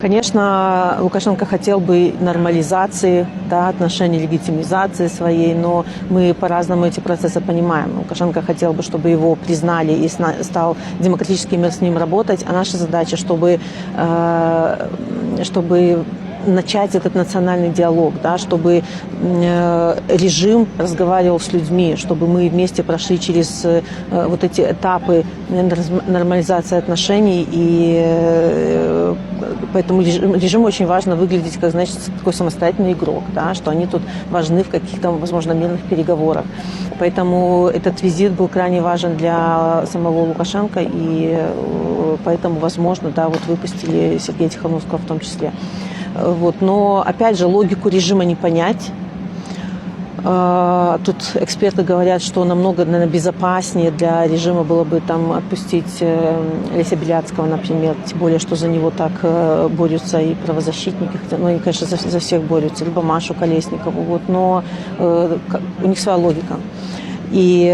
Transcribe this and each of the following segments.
Конечно, Лукашенко хотел бы нормализации, да, отношений, легитимизации своей, но мы по-разному эти процессы понимаем. Лукашенко хотел бы, чтобы его признали и стал демократический мир с ним работать, а наша задача, чтобы начать этот национальный диалог, да, чтобы режим разговаривал с людьми, чтобы мы вместе прошли через вот эти этапы нормализации отношений, и поэтому режиму очень важно выглядеть как, значит, такой самостоятельный игрок, да, что они тут важны в каких-то, возможно, мирных переговорах. Поэтому этот визит был крайне важен для самого Лукашенко, и поэтому, возможно, да, вот выпустили Сергея Тихановского в том числе. Вот. Но, опять же, логику режима не понять. Тут эксперты говорят, что намного, наверное, безопаснее для режима было бы там отпустить Олеся Беляцкого, например, тем более, что за него так борются и правозащитники, ну, они, конечно, за всех борются, либо Машу Колесникову, вот, но у них своя логика. И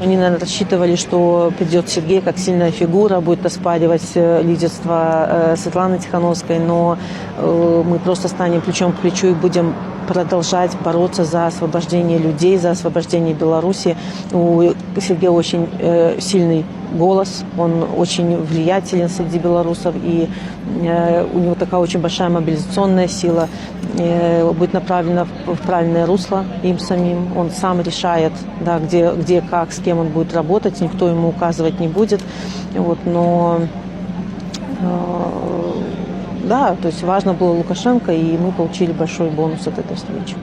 они, наверное, рассчитывали, что придет Сергей как сильная фигура, будет оспаривать лидерство Светланы Тихановской, но мы просто станем плечом к плечу и будем продолжать бороться за освобождение людей, за освобождение Беларуси. У Сергея очень сильный голос, он очень влиятелен среди белорусов, и у него такая очень большая мобилизационная сила, будет направлена в правильное русло им самим. Он сам решает, да, где, как, с кем он будет работать, никто ему указывать не будет. Вот, но да, то есть важно было Лукашенко, и мы получили большой бонус от этой встречи.